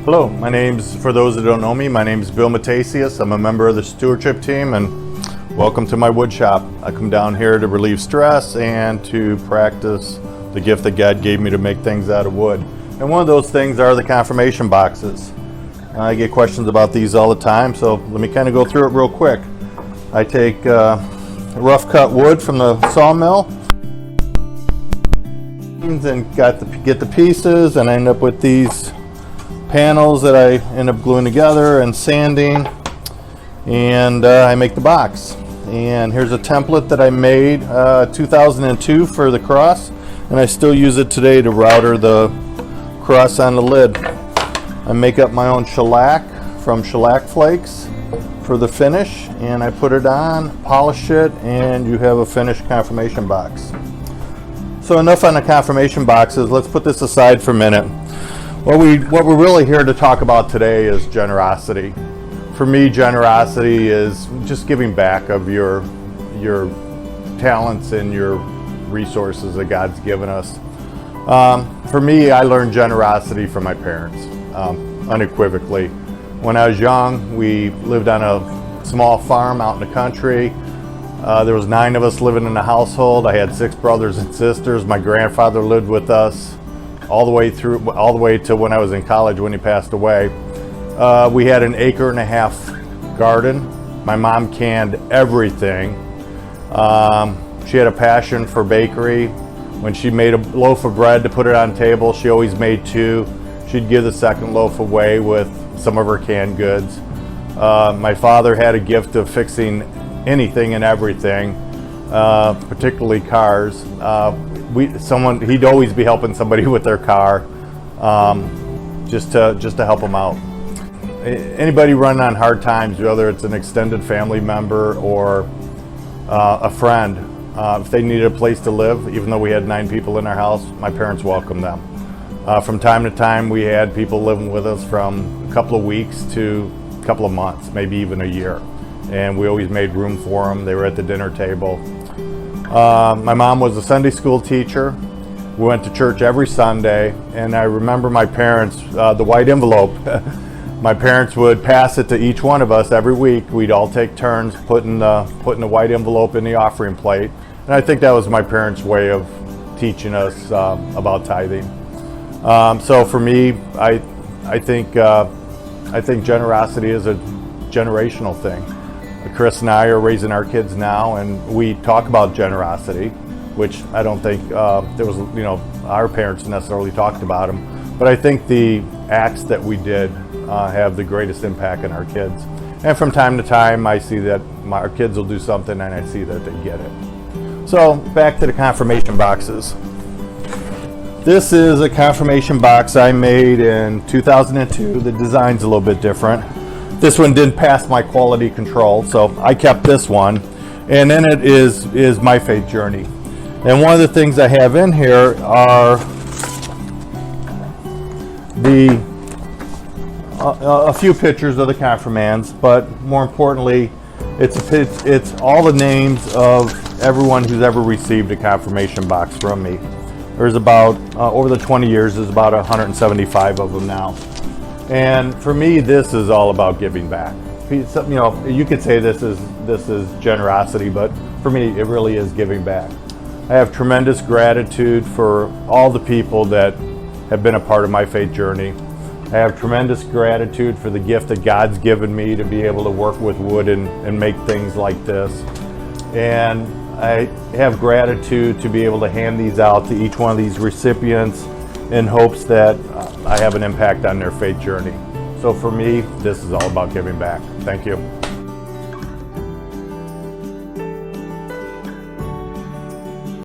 Hello, for those that don't know me, my name is Bill Matasius. I'm a member of the stewardship team, and welcome to my wood shop. I come down here to relieve stress and to practice the gift that God gave me to make things out of wood. And one of those things are the confirmation boxes. I get questions about these all the time, so let me kind of go through it real quick. I take rough cut wood from the sawmill and get the pieces, and I end up with these panels that I end up gluing together and sanding, and I make the box. And here's a template that I made 2002 for the cross, and I still use it today to router the cross on the lid. I make up my own shellac from shellac flakes for the finish, and I put it on, polish it, and you have a finished confirmation box. So enough on the confirmation boxes. Let's put this aside for a minute. What we're really here to talk about today is generosity. For me, generosity is just giving back of your talents and your resources that God's given us. For me, I learned generosity from my parents, unequivocally. When I was young, we lived on a small farm out in the country. There was 9 of us living in the household. I had 6 brothers and sisters. My grandfather lived with us all the way to when I was in college, when he passed away. We had an 1.5 acre garden. My mom canned everything. She had a passion for bakery. When she made a loaf of bread to put it on the table, she always made 2. She'd give the second loaf away with some of her canned goods. My father had a gift of fixing anything and everything, particularly cars. He'd always be helping somebody with their car, just to help them out. Anybody running on hard times, whether it's an extended family member or a friend, if they needed a place to live, even though we had 9 people in our house, my parents welcomed them. From time to time, we had people living with us from a couple of weeks to a couple of months, maybe even a year. And we always made room for them. They were at the dinner table. My mom was a Sunday school teacher. We went to church every Sunday, and I remember my parents, the white envelope, my parents would pass it to each one of us every week. We'd all take turns putting the white envelope in the offering plate. And I think that was my parents' way of teaching us about tithing. So for me, I think generosity is a generational thing. Chris and I are raising our kids now, and we talk about generosity, which I don't think our parents necessarily talked about them. But I think the acts that we did have the greatest impact on our kids. And from time to time, I see that our kids will do something, and I see that they get it. So back to the confirmation boxes. This is a confirmation box I made in 2002. The design's a little bit different. This one didn't pass my quality control, so I kept this one. And then it is my faith journey. And one of the things I have in here are a few pictures of the confirmands, but more importantly, it's all the names of everyone who's ever received a confirmation box from me. There's about, over the 20 years, there's about 175 of them now. And for me, this is all about giving back. You could say this is generosity, but for me, it really is giving back. I have tremendous gratitude for all the people that have been a part of my faith journey. I have tremendous gratitude for the gift that God's given me to be able to work with wood and make things like this. And I have gratitude to be able to hand these out to each one of these recipients in hopes that I have an impact on their faith journey. So for me, this is all about giving back. Thank you.